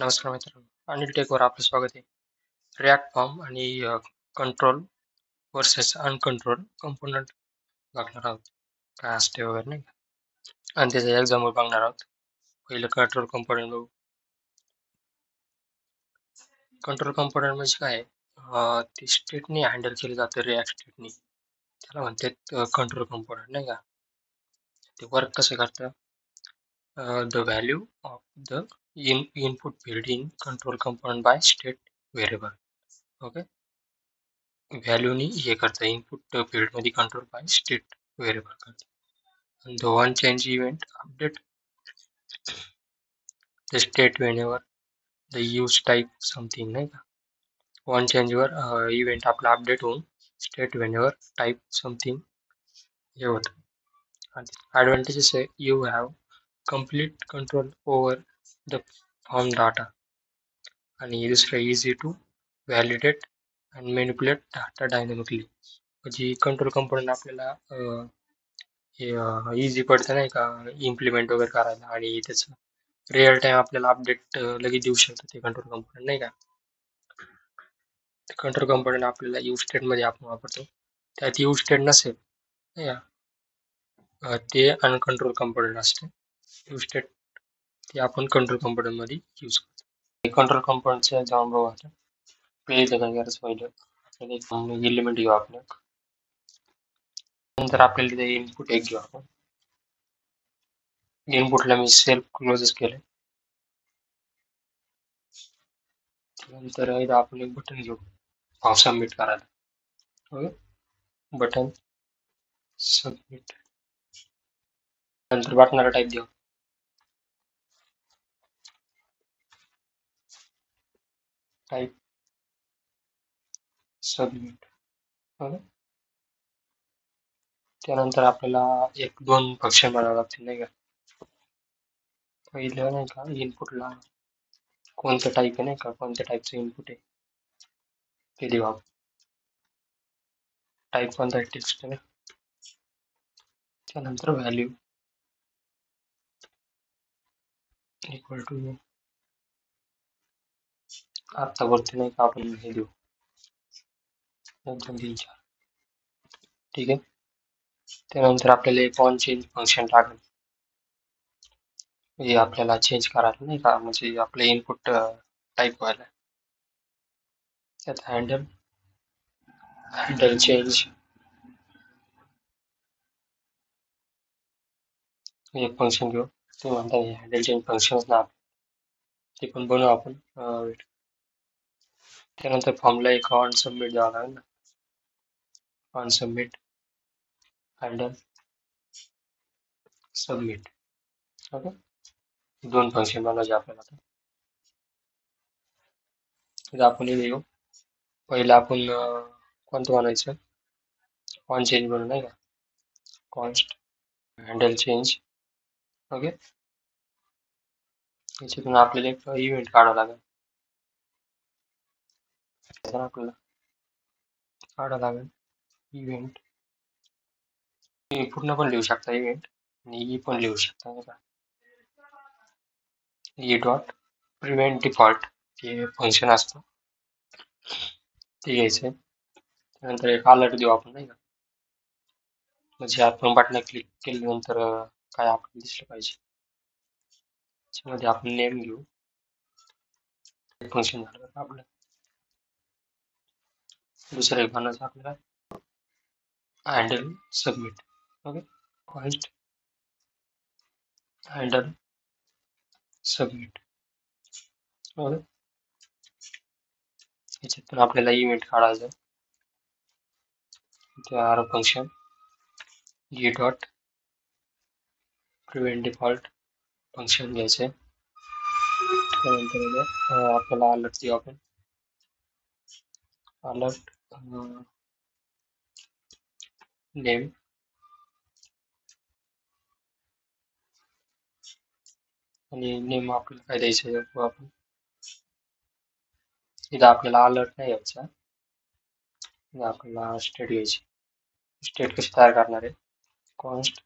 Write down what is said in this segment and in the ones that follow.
नमस्कार मित्रांनो, अनिल टेकवर आपलं स्वागत आहे. रिॲक्ट फॉर्म आणि कंट्रोल वर्सेस अनकंट्रोल कंपोनंट बघणार आहोत. काय असते वगैरे नाही का? आणि त्याचा एक्झाम्पल बघणार आहोत. पहिलं कंट्रोल कंपोनंट बघू. कंट्रोल कंपोनंट म्हणजे काय आहे? ते स्टेटने हँडल केलं जातं रिॲक्ट स्टेटने. त्याला म्हणतात कंट्रोल कंपोनंट नाही का? ते वर्क कसं करतं? The value of the input field in control component by state variable. Okay. व्हॅल्यूनी हे करता इनपुट फील्डमध्ये कंट्रोल बाय स्टेट व्हेरिएबल करता and the one change event update the state whenever the use type something नाही का one change वर event आपला update होऊन स्टेट whenever type something हे होतं आणि ॲडव्हान्टेजेस आहे you have complete control over the form data आणि दुसरं easy to validate and manipulate data dynamically म्हणजे कंट्रोल कंपोनंट आपल्याला हे इझी पडतं नाही का इम्प्लिमेंट वगैरे करायला आणि त्याचं रिअल टाइम आपल्याला अपडेट लगेच देऊ शकतो ते कंट्रोल कंपोनंट नाही का कंट्रोल कंपोनंट आपल्याला यूज स्टेट मध्ये आपण वापरतो त्यात यूज स्टेट नसेल नाही का ते अनकंट्रोल कंपोनंट असते यूज स्टेट ते आपण कंट्रोल कंपोनंट मध्ये यूज करतो कंट्रोल कंपोनंटचे जाऊन बघू आता पहिलं काय करायचं पहिलं आपल्याला एक एलिमेंट घेऊ आपण नंतर आपल्याला ते इनपुट एक घेऊ आपण इनपुटला मी सेल्फ क्लोजच केलं नंतर एकदा आपण एक बटन घेऊ फॉर्म सबमिट करायला ओके बटन सबमिट नंतर बटनाला टाईप देऊ टाईप सबमिट ओके त्यानंतर आपल्याला एक दोन फंक्शन बनावं लागतील नाही का पहिलं नाही का इनपुटला कोणतं टाईप आहे नाही का कोणत्या टाईपचं इनपुट आहे ते देऊ आपण टाईप कोणता टेक्स्ट आहे त्यानंतर व्हॅल्यू इक्वल टू आता वरती नाही का आपण हे देऊ 1 2 3 4 ठीक आहे त्यानंतर आपल्याला एक ऑन चेंज फंक्शन टाकायचं हे आपल्याला चेंज करायला नाही का म्हणजे आपलं इनपुट टाईप व्हायला त्यात हँडल चेंज एक फंक्शन घेऊ ते म्हणतात हँडल चेंज फंक्शन ना ते पण बनवू आपण त्यानंतर फॉर्मला एक ऑन सबमिट द्यावं लागेल ना on submit handle submit okay दोन फंक्शन बनवायचे आपल्याला आता आपण हे देऊ पहिलं आपण कोणतं बनायचं ऑन चेंज बनवू नाही का कॉन्स्ट हँडल चेंज ओके याच्यातून आपल्याला एक इव्हेंट काढावं लागेल आपल्याला काढावं लागेल इव्हेंट पूर्ण पण लिहू शकता इव्हेंट आणि ई पण लिहू शकता नाही का ई डॉट प्रिव्हेंट डिफॉल्ट हे फंक्शन असतं ते घ्यायचं त्यानंतर एक अलर्ट देऊ आपण नाही का म्हणजे आपण बटन क्लिक केल्यानंतर काय आपल्याला दिसलं पाहिजे त्याच्यामध्ये आपण नेम घेऊ फंक्शन झालं आपलं दुसरं एक बनायचं आपल्याला handle submit okay const handle submit okay याच्यातून आपल्याला इव्हेंट काढायचं ते function E dot prevent default function घ्यायचं त्यानंतर आपल्याला अलर्ट देऊ आपण अलर्ट नेम आणि नेम आपल्याला काय द्यायचं आपण इथं आपल्याला अलर्ट नाही यायचा इथं आपल्याला स्टेट घ्यायची स्टेट कशी तयार करणार आहे कॉन्स्ट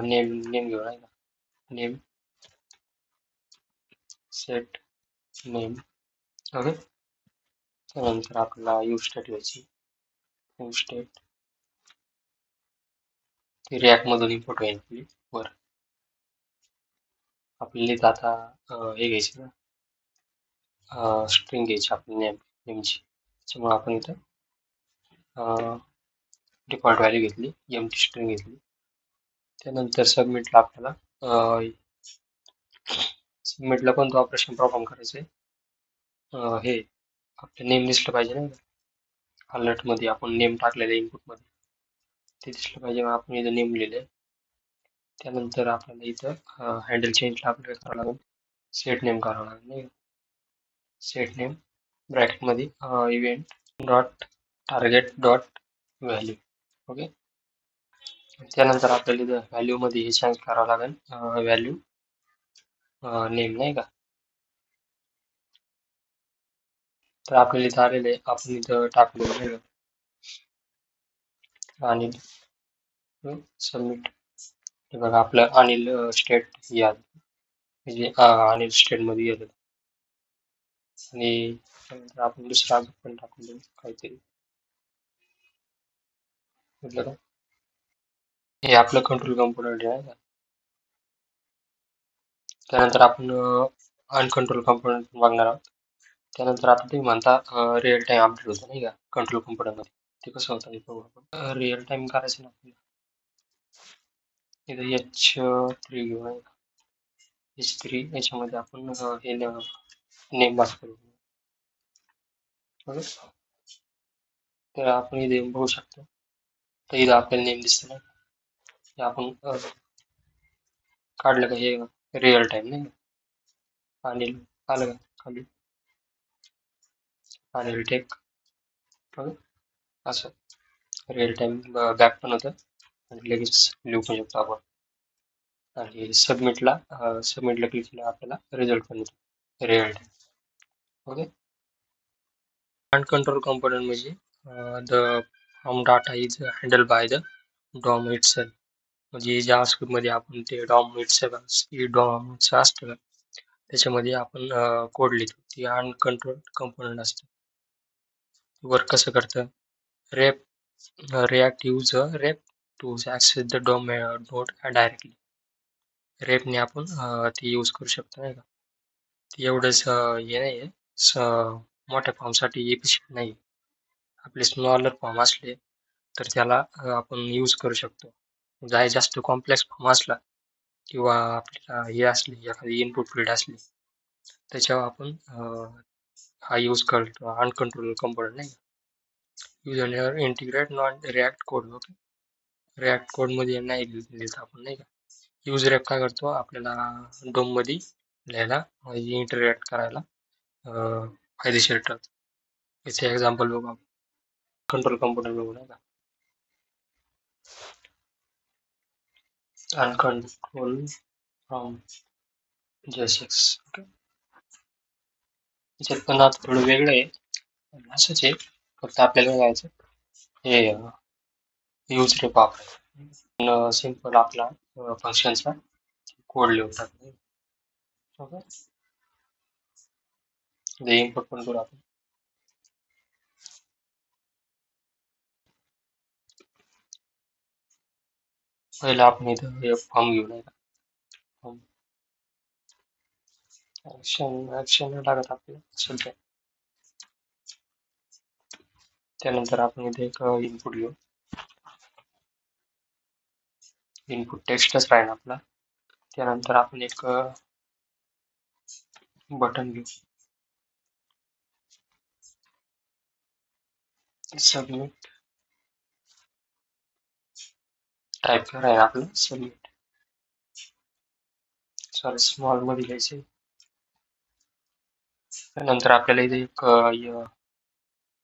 नेम नेम घेऊ नाही का नेम सेट नेम. ओके. त्यानंतर आपल्याला यूज स्टेट घ्यायची. यूज स्टेट ती रिॲक्ट मधून इम्पोर्ट होईल आपली वर. आपल्याला आता हे घ्यायची ना, स्ट्रिंग घ्यायची आपली नेमची. त्याच्यामुळे आपण इथं डिफॉल्ट व्हॅल्यू घेतली, एम्प्टी स्ट्रिंग घेतली. त्यानंतर सबमिटला आपल्याला सबमिटला कोणतं ऑपरेशन परफॉर्म करायचं आहे, हे आपलं नेम दिसलं पाहिजे ना, अलर्ट मध्ये आपण नेम टाकलेलं इनपुट मध्ये ते दिसलं पाहिजे. आपण इथं नेम लिहिलंय. त्यानंतर आपल्याला इथं हँडल चेंजला आपल्याला करावं लागेल, सेट नेम करावं लागेल नाही. सेट नेम ब्रॅकेट मध्ये event dot target dot value. Okay. त्यानंतर आपल्याला इथं व्हॅल्यू मध्ये हे चेंज करावं लागेल, व्हॅल्यू नेम नाही का. तर आपल्याला इथं आलेलं आहे, आपण इथं टाकलेलं आहे आणि सबमिट. हे बघा आपलं अनिल स्टेट या म्हणजे अनिल स्टेट मध्ये गेलं. आणि त्यानंतर आपण दुसरा पण टाकून देऊ काहीतरी, म्हटलं का. हे आपलं कंट्रोल कंपोनंट आहे का. त्यानंतर आपण अनकंट्रोल कंपोनंट बघणार आहोत. त्यानंतर आता तुम्ही म्हणता रिअल टाइम अपडेट होतं नाही का कंट्रोल कंपोनंट मध्ये, ते कसं होतं ते बघू आपण. रिअल टाइम करायचं ना आपल्याला, इथं H3 घेऊ नाही का. H3 याच्यामध्ये आपण हे नेम पास करू. ओके. तर आपण इथे बघू शकतो, तर इथं आपल्याला नेम दिसतं ना, हे आपण काढलं का हे रिअल टाइम नाही का. अनिल आलं का खाली, अनिल टेक. ओके. असं रिअल टाइम बॅक पण होतं आणि लगेच लिहू पण शकतो आपण. आणि सबमिटला क्लिक केलं आपल्याला रिझल्ट पण येतो real time. Okay. Uncontrol component म्हणजे the form data is handle by the DOM itself. म्हणजे जावास्क्रिप्ट मध्ये आपण ते डॉम इटसेल्फ असतं, त्याच्यामध्ये आपण कोड लिहितो, ती अनकंट्रोल कंपोनंट असतं. वर्क कसं करतं, ref react use ref to access the DOM node directly. रेपने आपण ते यूज करू शकतो नाही का. ते एवढंच हे नाही, मोठ्या फॉर्मसाठी एफिशियंट नाही. आपले स्मॉलर फॉर्म असले तर त्याला आपण यूज करू शकतो. जर जास्त कॉम्प्लेक्स फॉर्म असला किंवा आपल्याला हे असली एखादी इनपुट फील्ड असली, त्याच्यावर आपण हा यूज करतो अनकंट्रोल कंपोनंट नाही का. Use integrate non react code. Okay. React code मध्ये नाही लिहित आपण नाही का. यूज रेप काय करतो, आपल्याला डोम मध्ये लिहायला इंटरॅक्ट करायला फायदेशीर ठरतो. याचे एक्झाम्पल बघू आपण. कंट्रोल कंपोनंट बघू नाही का. Uncontrolled from JSX. ओके. याच्यात पण आता थोडं वेगळं आहे, असंच आहे, फक्त आपल्याला काय करायचं, हे यूज रेप वापरायचं. सिंपल आपला फंक्शनचा कोड लिहतात. ओके. ते इम्पोर्ट पण करू आपण. पहिला आपण इथं हे फॉर्म घेऊ नाही का. फॉर्म ऍक्शन लागत आपल्याला सध्या. त्यानंतर आपण इथे एक इनपुट घेऊ. इनपुट टेक्स्टच राहील आपला. त्यानंतर आपण एक बटन घेऊ, सबमिट टाईप करायला आपलं सबमिट. सॉरी, स्मॉल मध्ये घ्यायचे. त्यानंतर आपल्याला इथे एक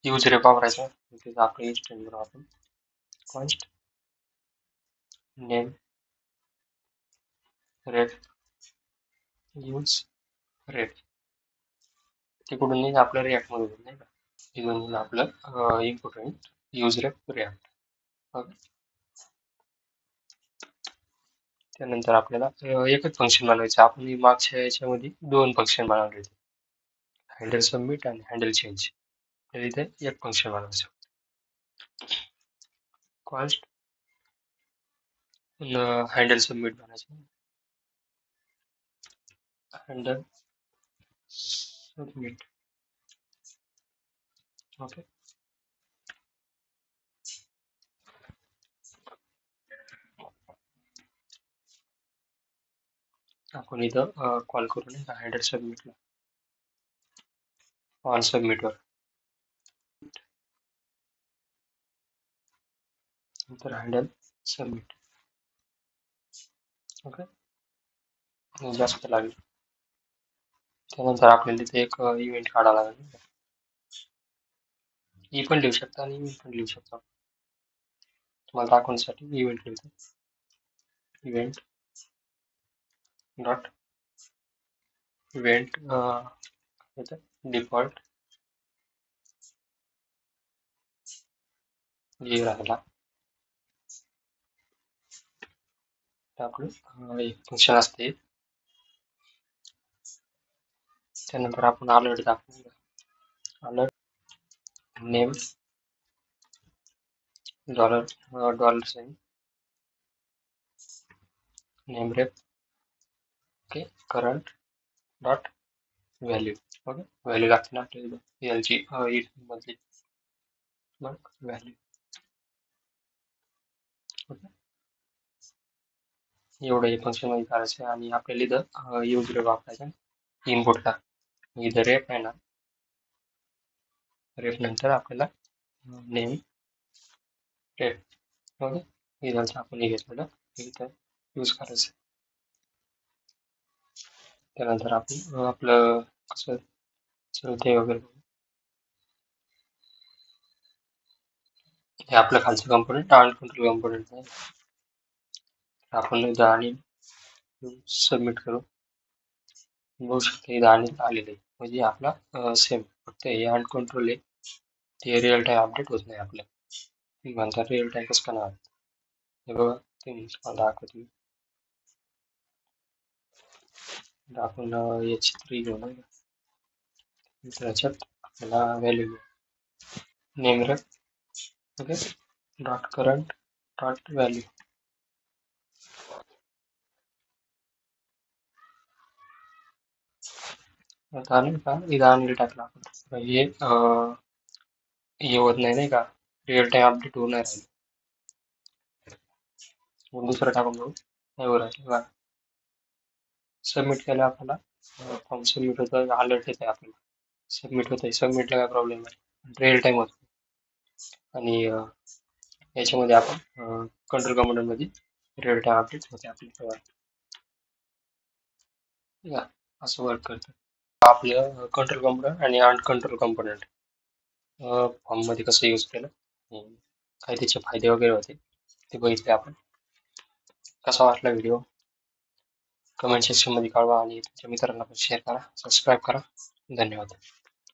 यूज रेप वापरायचा, तिथे आपलं इन्स्टंट करू आपण. Const name rape use rape. ते कुठून नाही, आपलं रिॲक्ट मध्ये नाही का. इथून आपलं इनपुट होईल यूज रेप रिॲक्ट. ओके. त्यानंतर आपल्याला एकच फंक्शन बनवायचं. आपण मागच्या याच्यामध्ये 2 फंक्शन बनवले होते. हँडल सबमिट आणि हँडल चेंज. तर इथे एक फंक्शन बनवायचं. कॉस्ट हँडल सबमिट बनायचं. Handle submit. ओके. आपण इथं कॉल करू नाही का हँडल सबमिटला. ऑन सबमिटवर. नंतर हँडल सबमिट. ओके. जास्त लागेल. त्यानंतर आपल्याला इथे एक इव्हेंट काढावा लागेल. ई पण लिहू शकता आणि इव्हेंट पण लिहू शकता. तुम्हाला दाखवण्यासाठी इव्हेंट लिहतो. इव्हेंट डॉट इव्हेंट डिफॉल्ट जे राहिला आपलं एक फंक्शन असते. त्यानंतर आपण अलर्ट दाखवू. Alert name dollar sign name ref. Okay. Current dot value. Okay. Value लागते ना आपल्याला एलची मधली मग व्हॅल्यू. ओके. एवढं हे फंक्शन मध्ये करायचं आणि आपल्याला इथं यूज वापरायचा इनपुटला. इथं रेप आहे ना, रेप नंतर आपल्याला नेम रेप. ओके. इथं आपण हे घेतलेलं इथं यूज करायचं. त्यानंतर आपण आपलं कसं चौथे वगैरे हे आपलं खालचं कंपोनेंट आणि कंट्रोल कंपोनेंट आहे. आपण इथं आणि सबमिट करू. बघू शकतो इथं आणि आलेलं आहे. म्हणजे आपला सेम फक्त हे आणि कंट्रोल आहे ते रिअल टाइम अपडेट होत नाही आपलं. तुम्ही म्हणता रिअल टाइम कसं करणार? हे बघा तुम्ही तुम्हाला दाखवतो. आपण H3 घेऊ ना. त्याच्यात आपल्याला value name ref. Okay. Dot current dot value. आता आलं का इथं आणली टाकला आपण हे होत नाही का रिअल टाइम अपडेट होणार आहे. मग दुसरं टाकून बघू नाही होत आहे बघा. सबमिट केलं आपल्याला फॉर्म सबमिट होतं अलर्ट येत आहे आपल्याला सबमिट होत आहे. सबमिटला काय प्रॉब्लेम नाही रिअल टाइम होतो आणि याच्यामध्ये आपण कंट्रोल कंपोनेंट मध्ये रिअल टाइम अपडेट होते आपल्याला. ठीक आहे. असं वर्क करतं आपलं कंट्रोल कंपोनेंट आणि अनकंट्रोल कंपोनेंट फॉर्म मध्ये कसं यूज केलं काही त्याचे फायदे वगैरे होते ते बघितले आपण. कसा वाटला व्हिडिओ कमेंट सेक्शन मध्ये कळवा आणि तुमच्या मित्रांना पण शेअर करा. सबस्क्राईब करा. धन्यवाद.